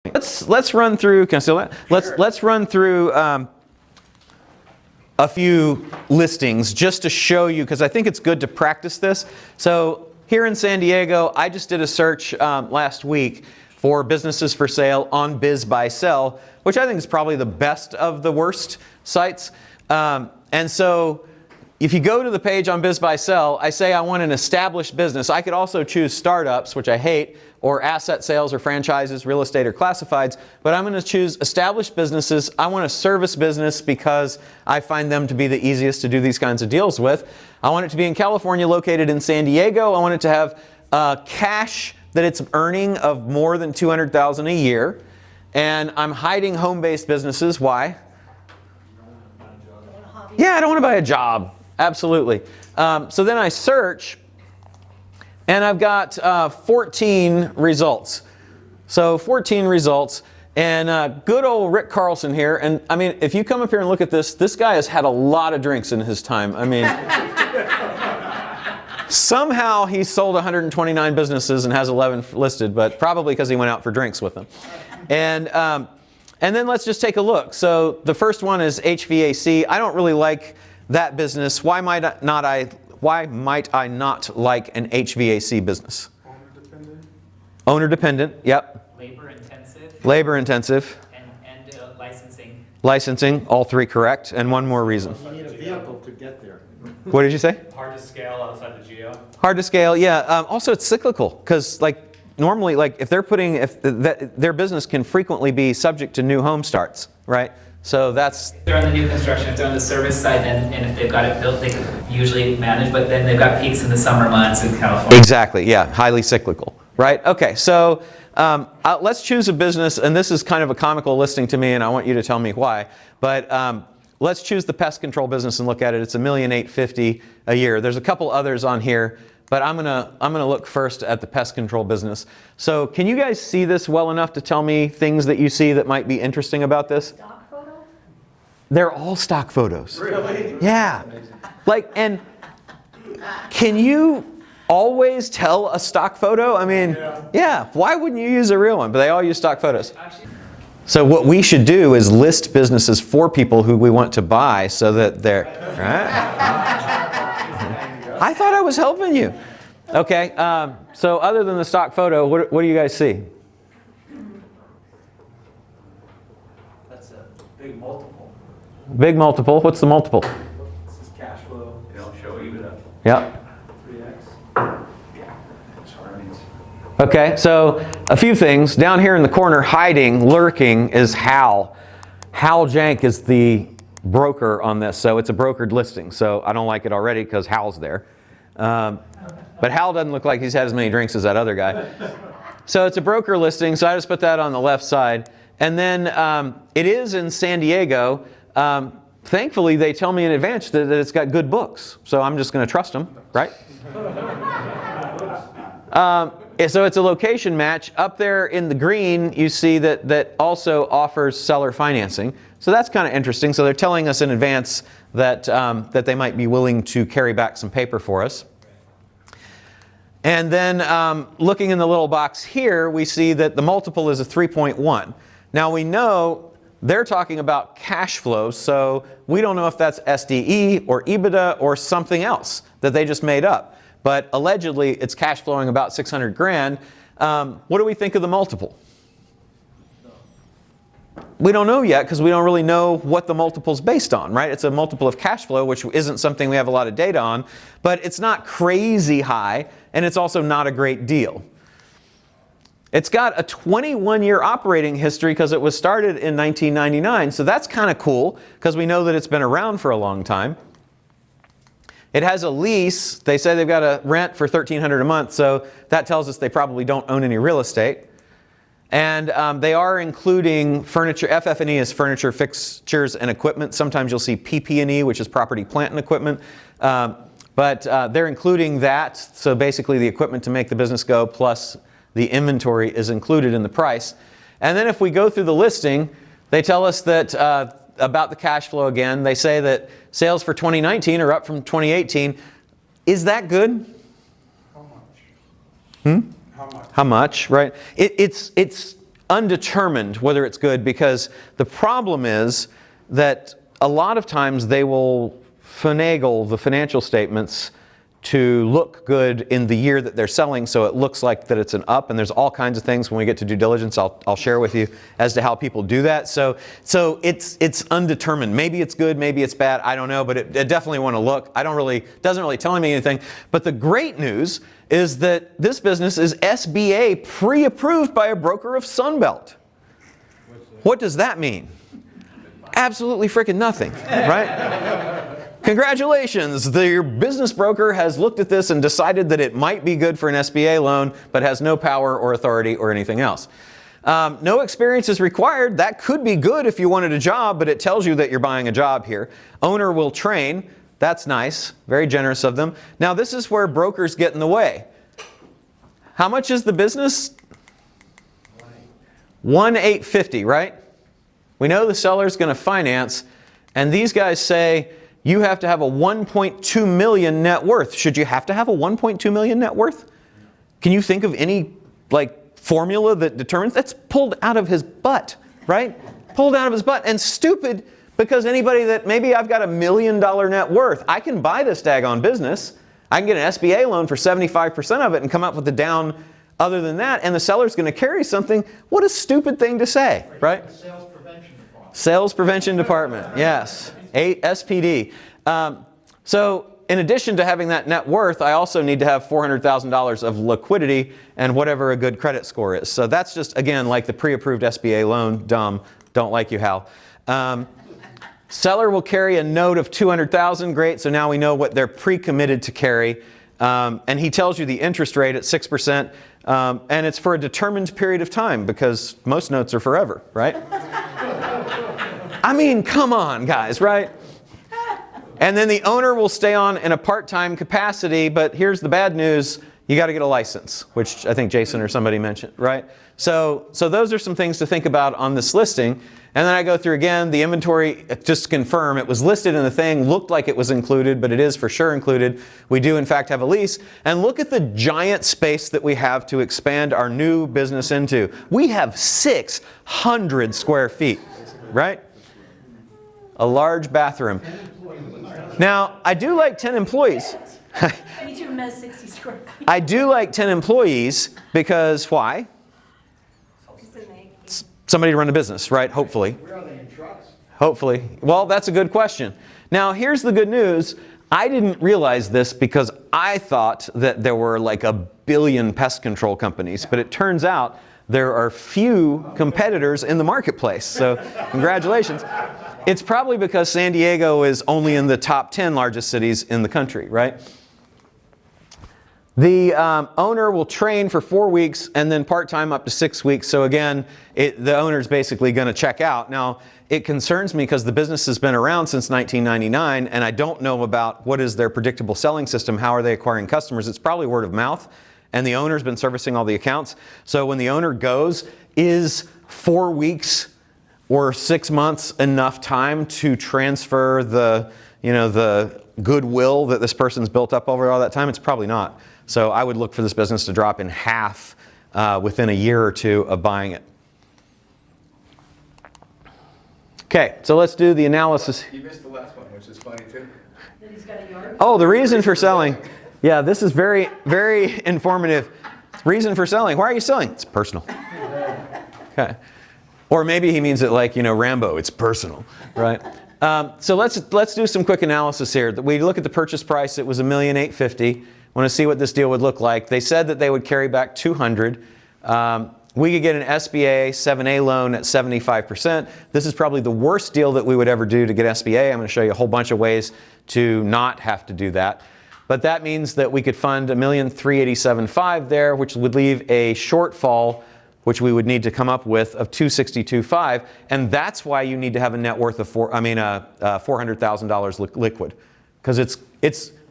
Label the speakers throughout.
Speaker 1: Let's run through. Can I steal that? Let's run through a few listings just to show you, because I think it's good to practice this. So here in San Diego, I just did a search last week for businesses for sale on BizBuySell, which I think is probably the best of the worst sites. And so if you go to the page on BizBuySell, I say I want an established business. I could also choose startups, which I hate, or asset sales or franchises, real estate or classifieds, but I'm going to choose established businesses. I want a service business because I find them to be the easiest to do these kinds of deals with. I want it to be in California, located in San Diego. I want it to have cash that it's earning of more than $200,000 a year. And I'm hiding home-based businesses. Why? Yeah, I don't want to buy a job. Absolutely. So then I search, and I've got 14 results. So 14 results, and good old Rick Carlson here. And I mean, if you come up here and look at this, this guy has had a lot of drinks in his time. I mean, somehow he sold 129 businesses and has 11 listed, but probably because he went out for drinks with them. And then let's just take a look. So the first one is HVAC. I don't really like that business. Why might I not like an HVAC business?
Speaker 2: Owner dependent.
Speaker 1: Owner dependent, yep.
Speaker 3: Labor intensive.
Speaker 1: Labor intensive.
Speaker 3: And licensing.
Speaker 1: Licensing, all three correct. And one more reason.
Speaker 2: You need a vehicle to get there.
Speaker 1: What did you say?
Speaker 4: Hard to scale outside the geo.
Speaker 1: Hard to scale, yeah. Also, it's cyclical, because like normally, like if their business can frequently be subject to new home starts, right? So that's.
Speaker 3: If they're on the new construction, if they're on the service side, and if they've got it built, they can usually manage, but then they've got peaks in the summer months in California.
Speaker 1: Exactly, yeah, highly cyclical, right? Okay, so let's choose a business, and this is kind of a comical listing to me, and I want you to tell me why. But let's choose the pest control business and look at it. It's $1,850,000 a year. There's a couple others on here, but I'm gonna look first at the pest control business. So can you guys see this well enough to tell me things that you see that might be interesting about this?
Speaker 5: Stock photo?
Speaker 1: They're all stock photos.
Speaker 2: Really?
Speaker 1: Yeah. Like, and can you always tell a stock photo? I mean, yeah. Why wouldn't you use a real one? But they all use stock photos. So what we should do is list businesses for people who we want to buy so that they're, right? I thought I was helping you. Okay, so other than the stock photo, what do you guys see?
Speaker 2: That's a big multiple.
Speaker 1: Big multiple. What's the multiple?
Speaker 2: This is cash flow.
Speaker 4: They don't show EBITDA.
Speaker 1: Yep.
Speaker 2: 3x. Yeah. That's earnings.
Speaker 1: Okay, so a few things. Down here in the corner, hiding, lurking, is Hal. Hal Jank is the broker on this, so it's a brokered listing. So I don't like it already because Hal's there. But Hal doesn't look like he's had as many drinks as that other guy. So it's a broker listing, so I just put that on the left side. And then it is in San Diego. Thankfully, they tell me in advance that it's got good books. So I'm just going to trust them, right? So it's a location match. Up there in the green, you see that also offers seller financing. So that's kind of interesting. So they're telling us in advance that they might be willing to carry back some paper for us. And then looking in the little box here, we see that the multiple is a 3.1. Now we know they're talking about cash flow, so we don't know if that's SDE or EBITDA or something else that they just made up. But allegedly, it's cash flowing about 600 grand. What do we think of the multiple? We don't know yet because we don't really know what the multiple is based on, right? It's a multiple of cash flow, which isn't something we have a lot of data on, but it's not crazy high, and it's also not a great deal. It's got a 21-year operating history because it was started in 1999, so that's kind of cool because we know that it's been around for a long time. It has a lease. They say they've got a rent for $1,300 a month, so that tells us they probably don't own any real estate. And they are including furniture. FF&E is furniture, fixtures, and equipment. Sometimes you'll see PP&E, which is property, plant, and equipment. But they're including that. So basically the equipment to make the business go plus the inventory is included in the price. And then if we go through the listing, they tell us that about the cash flow again. They say that sales for 2019 are up from 2018. Is that good?
Speaker 2: How much?
Speaker 1: How much, right? It's undetermined whether it's good, because the problem is that a lot of times they will finagle the financial statements to look good in the year that they're selling, so it looks like that it's an up, and there's all kinds of things when we get to due diligence I'll share with you as to how people do that. So it's undetermined. Maybe it's good, maybe it's bad, I don't know, but it definitely want to look. Doesn't really tell me anything. But the great news is that this business is SBA pre-approved by a broker of Sunbelt. What does that mean? Absolutely freaking nothing, right? Congratulations, your business broker has looked at this and decided that it might be good for an SBA loan, but has no power or authority or anything else. No experience is required. That could be good if you wanted a job, but it tells you that you're buying a job here. Owner will train. That's nice. Very generous of them. Now, this is where brokers get in the way. How much is the business? $1,850, right? We know the seller's going to finance, and these guys say, you have to have a 1.2 million net worth. Should you have to have a 1.2 million net worth? Can you think of any formula that determines? That's pulled out of his butt, right? Pulled out of his butt, and stupid, because anybody that maybe I've got $1 million net worth, I can buy this daggone business. I can get an SBA loan for 75% of it and come up with a down other than that, and the seller's going to carry something. What a stupid thing to say, right?
Speaker 5: Sales prevention department.
Speaker 1: Sales prevention department, yes. SPD. So in addition to having that net worth, I also need to have $400,000 of liquidity and whatever a good credit score is. So that's just, again, like the pre-approved SBA loan. Dumb. Don't like you, Hal. Seller will carry a note of $200,000. Great. So now we know what they're pre-committed to carry. And he tells you the interest rate at 6%. And it's for a determined period of time, because most notes are forever, right? I mean, come on, guys, right? And then the owner will stay on in a part-time capacity, but here's the bad news. You got to get a license, which I think Jason or somebody mentioned, right? So those are some things to think about on this listing. And then I go through again the inventory, just to confirm it was listed in the thing, looked like it was included, but it is for sure included. We do in fact have a lease. And look at the giant space that we have to expand our new business into. We have 600 square feet, right? A large bathroom. Now, I do like 10 employees.
Speaker 6: Each of them has 60 square feet.
Speaker 1: I do like 10 employees because why? Somebody to run a business, right? Hopefully.
Speaker 5: Where are they, in trucks?
Speaker 1: Hopefully. Well, that's a good question. Now, here's the good news. I didn't realize this because I thought that there were like 1 billion pest control companies, but it turns out there are few competitors in the marketplace. So, congratulations. It's probably because San Diego is only in the top 10 largest cities in the country, right? The owner will train for 4 weeks and then part-time up to 6 weeks. So again, the owner's basically going to check out. Now, it concerns me because the business has been around since 1999, and I don't know about what is their predictable selling system. How are they acquiring customers? It's probably word of mouth, and the owner's been servicing all the accounts. So when the owner goes, is 4 weeks or 6 months enough time to transfer the goodwill that this person's built up over all that time? It's probably not. So I would look for this business to drop in half within a year or two of buying it. Okay, so let's do the analysis.
Speaker 7: You missed the last one, which is funny too.
Speaker 6: That he's got a yard.
Speaker 1: Oh, the reason for selling. Yeah, this is very, very informative. Reason for selling. Why are you selling? It's personal. Okay. Or maybe he means it like, Rambo, it's personal, right? So let's do some quick analysis here. We look at the purchase price. It was $1,850,000. Want to see what this deal would look like. They said that they would carry back $200,000. We could get an SBA 7A loan at 75%. This is probably the worst deal that we would ever do to get SBA. I'm going to show you a whole bunch of ways to not have to do that. But that means that we could fund $1,387,500 there, which would leave a shortfall, which we would need to come up with, of $262,500. And that's why you need to have a net worth of $400,000 liquid, because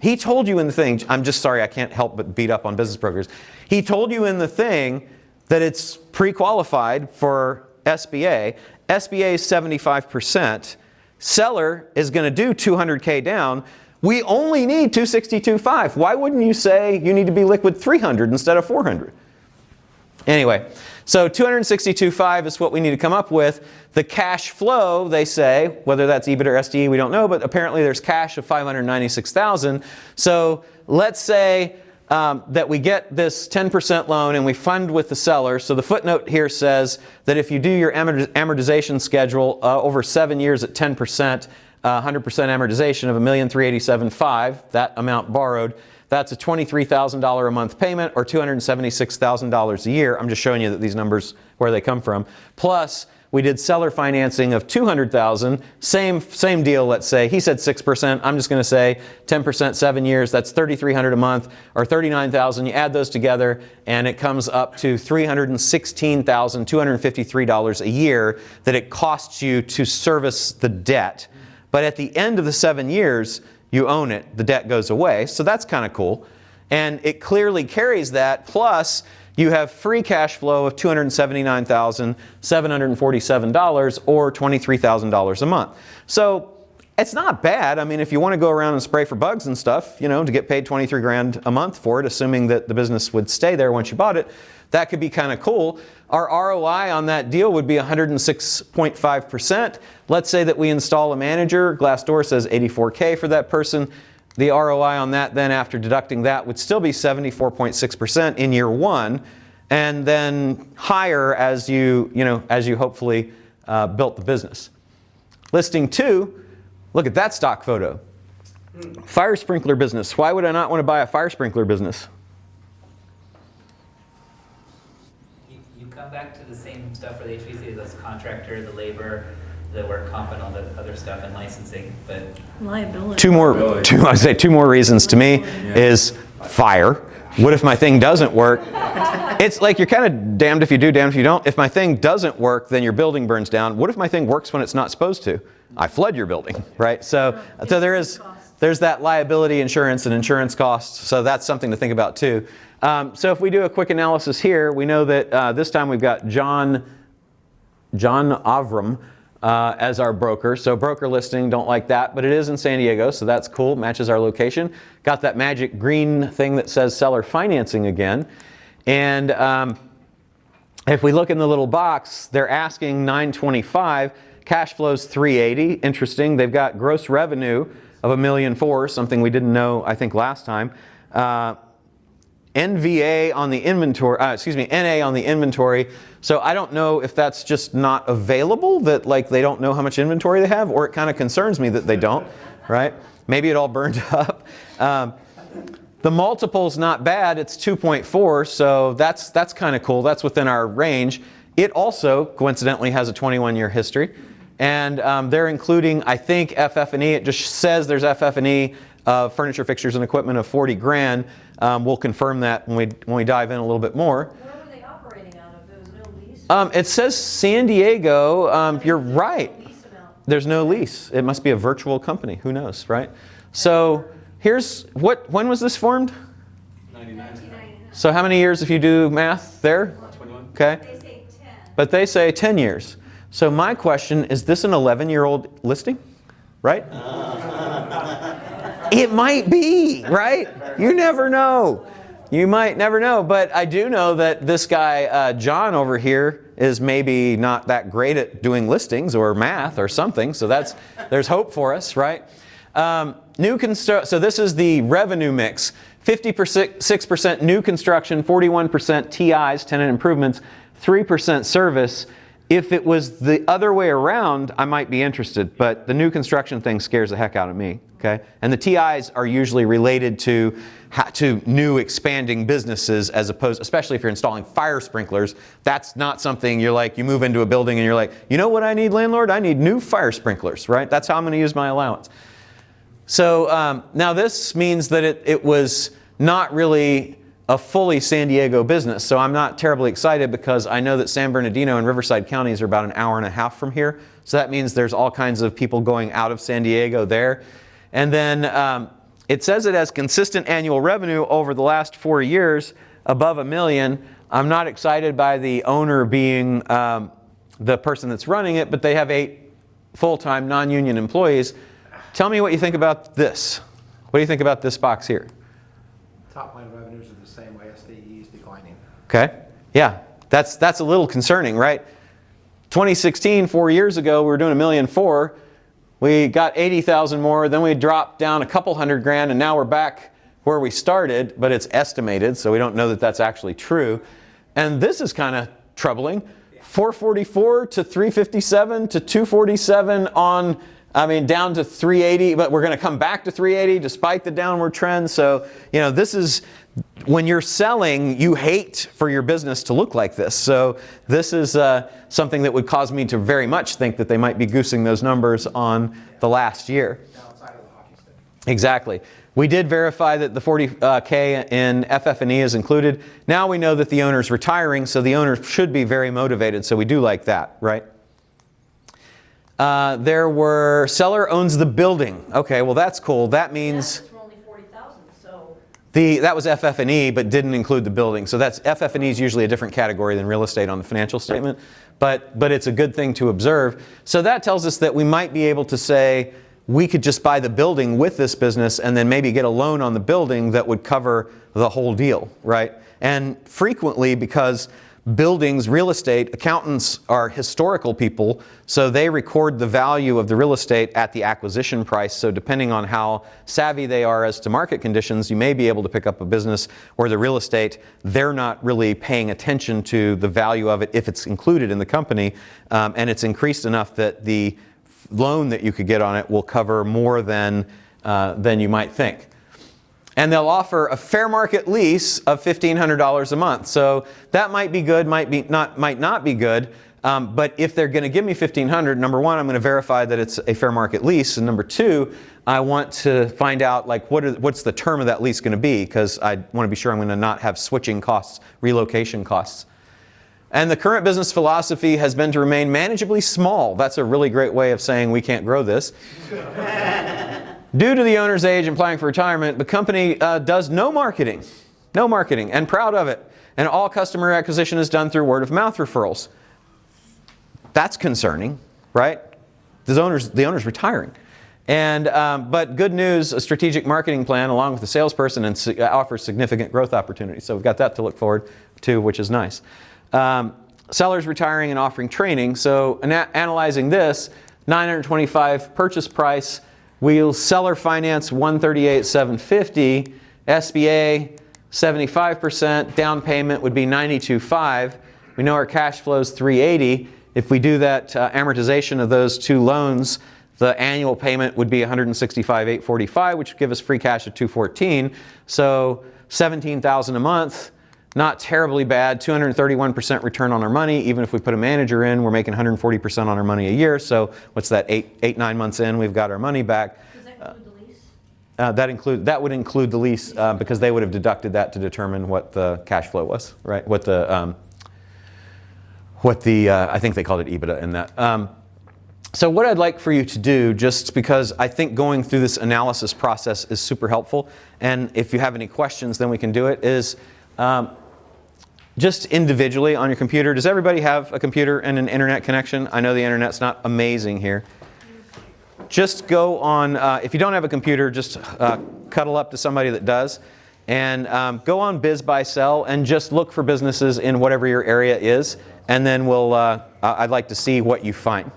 Speaker 1: he told you in the thing. I'm just sorry, I can't help but beat up on business brokers. He told you in the thing that it's pre-qualified for SBA. SBA is 75%. Seller is going to do $200K down. We only need $262,500. Why wouldn't you say you need to be liquid $300 instead of $400? Anyway, So 262.5 is what we need to come up with. The cash flow, they say, whether that's EBIT or SDE, we don't know, but apparently there's cash of 596,000. So let's say that we get this 10% loan and we fund with the seller. So the footnote here says that if you do your amortization schedule over 7 years at 10%, 100% amortization of $1,387,500, that amount borrowed, that's a $23,000 a month payment or $276,000 a year. I'm just showing you that these numbers, where they come from. Plus, we did seller financing of $200,000. Same deal, let's say. He said 6%. I'm just going to say 10%, 7 years. That's $3,300 a month or $39,000. You add those together, and it comes up to $316,253 a year that it costs you to service the debt. But at the end of the 7 years, you own it. The debt goes away. So that's kind of cool. And it clearly carries that. Plus, you have free cash flow of $279,747 or $23,000 a month. So it's not bad. I mean, if you want to go around and spray for bugs and stuff, you know, to get paid 23 grand a month for it, assuming that the business would stay there once you bought it, that could be kind of cool. Our ROI on that deal would be 106.5%. Let's say that we install a manager. Glassdoor says 84K for that person. The ROI on that then, after deducting that, would still be 74.6% in year one, and then higher as you hopefully built the business. Listing 2, look at that stock photo. Fire sprinkler business. Why would I not want to buy a fire sprinkler business?
Speaker 3: You come back to the same stuff for the HVAC, those contractor, the labor, the work comp and all the other stuff and licensing, but
Speaker 6: Liability.
Speaker 1: Two more reasons to me is fire. What if my thing doesn't work? It's like you're kind of damned if you do, damned if you don't. If my thing doesn't work, then your building burns down. What if my thing works when it's not supposed to? I flood your building, right? So there's that liability insurance and insurance costs. So that's something to think about too. So if we do a quick analysis here, we know that this time we've got John Avram as our broker. So broker listing, don't like that, but it is in San Diego, so that's cool, matches our location. Got that magic green thing that says seller financing again. And if we look in the little box, they're asking $925, cash flows $380, interesting. They've got gross revenue of $1.4 million, something we didn't know, I think, last time. NVA on the inventory, NA on the inventory. So I don't know if that's just not available, that like they don't know how much inventory they have, or it kind of concerns me that they don't, right? Maybe it all burned up. The multiple's not bad, it's 2.4, so that's kind of cool. That's within our range. It also, coincidentally, has a 21-year history. And they're including, I think, FF&E. It just says there's FF&E, furniture, fixtures, and equipment of 40 grand. We'll confirm that when we dive in a little bit more.
Speaker 6: Where were they operating out of? There was no lease?
Speaker 1: It says San Diego. You're right.
Speaker 6: Lease amount.
Speaker 1: There's no lease. It must be a virtual company. Who knows, right? So here's when was this formed?
Speaker 4: 99.
Speaker 1: So how many years if you do math there?
Speaker 4: 21.
Speaker 1: Okay.
Speaker 6: They say 10.
Speaker 1: But they say 10 years. So my question, is this an 11-year-old listing? Right? It might be, right? You never know. You might never know. But I do know that this guy, John over here, is maybe not that great at doing listings or math or something. So there's hope for us, right? So this is the revenue mix. 56% new construction, 41% TIs, tenant improvements, 3% service. If it was the other way around, I might be interested, but the new construction thing scares the heck out of me, okay? And the TIs are usually related to new expanding businesses, as opposed, especially if you're installing fire sprinklers. That's not something you're like, you move into a building and you're like, you know what I need, landlord? I need new fire sprinklers, right? That's how I'm gonna use my allowance. So now this means that it was not really a fully San Diego business. So I'm not terribly excited because I know that San Bernardino and Riverside counties are about an hour and a half from here. So that means there's all kinds of people going out of San Diego there. And then it says it has consistent annual revenue over the last 4 years, above $1 million. I'm not excited by the owner being the person that's running it, but they have 8 full-time non-union employees. Tell me what you think about this. What do you think about this box here?
Speaker 5: Top line revenues are the same way, SDE is declining.
Speaker 1: Okay, yeah. That's a little concerning, right? 2016, 4 years ago, we were doing $1.4 million. We got 80,000 more, then we dropped down a couple hundred grand, and now we're back where we started, but it's estimated, so we don't know that that's actually true. And this is kind of troubling. 444 to 357 to 247 on, down to 380, but we're going to come back to 380 despite the downward trend. So, this is, when you're selling, you hate for your business to look like this. So this is something that would cause me to very much think that they might be goosing those numbers on the last year.
Speaker 5: Downside of the hockey stick.
Speaker 1: Exactly. We did verify that the 40K in FF&E is included. Now we know that the owner's retiring, so the owner should be very motivated, so we do like that, right? There were, seller owns the building. Okay, well that's cool. That means
Speaker 6: That's for only 40,000, so.
Speaker 1: that was FF&E, but didn't include the building. So that's FF&E is usually a different category than real estate on the financial statement, but it's a good thing to observe. So that tells us that we might be able to say, we could just buy the building with this business and then maybe get a loan on the building that would cover the whole deal, right? And frequently, because buildings, real estate, accountants are historical people, so they record the value of the real estate at the acquisition price. So depending on how savvy they are as to market conditions, you may be able to pick up a business where the real estate, they're not really paying attention to the value of it if it's included in the company, and it's increased enough that the loan that you could get on it will cover more than you might think. And they'll offer a fair market lease of $1,500 a month. So that might be good, might not be good. But if they're going to give me $1,500, number one, I'm going to verify that it's a fair market lease, and number two, I want to find out what's the term of that lease going to be, because I want to be sure I'm going to not have switching costs, relocation costs. And the current business philosophy has been to remain manageably small. That's a really great way of saying we can't grow this. Due to the owner's age and planning for retirement, the company does no marketing, and proud of it. And all customer acquisition is done through word of mouth referrals. That's concerning, right? The owner's retiring. And but good news, a strategic marketing plan along with the salesperson offers significant growth opportunities. So we've got that to look forward to, which is nice. Sellers retiring and offering training. So analyzing this, $925 purchase price. We'll seller finance $138,750, SBA 75%, down payment would be $92,500. We know our cash flow is $380,000. If we do that amortization of those two loans, the annual payment would be $165,845, which would give us free cash of $214,000. So $17,000 a month. Not terribly bad, 231% return on our money. Even if we put a manager in, we're making 140% on our money a year. So what's that, 9 months in, we've got our money back.
Speaker 6: Does that include the lease?
Speaker 1: That would include the lease because they would have deducted that to determine what the cash flow was, right? I think they called it EBITDA in that. So what I'd like for you to do, just because I think going through this analysis process is super helpful, and if you have any questions, then we can do it, is just individually on your computer. Does everybody have a computer and an internet connection? I know the internet's not amazing here. Just go on, if you don't have a computer, just cuddle up to somebody that does, and go on BizBuySell and just look for businesses in whatever your area is, and then I'd like to see what you find.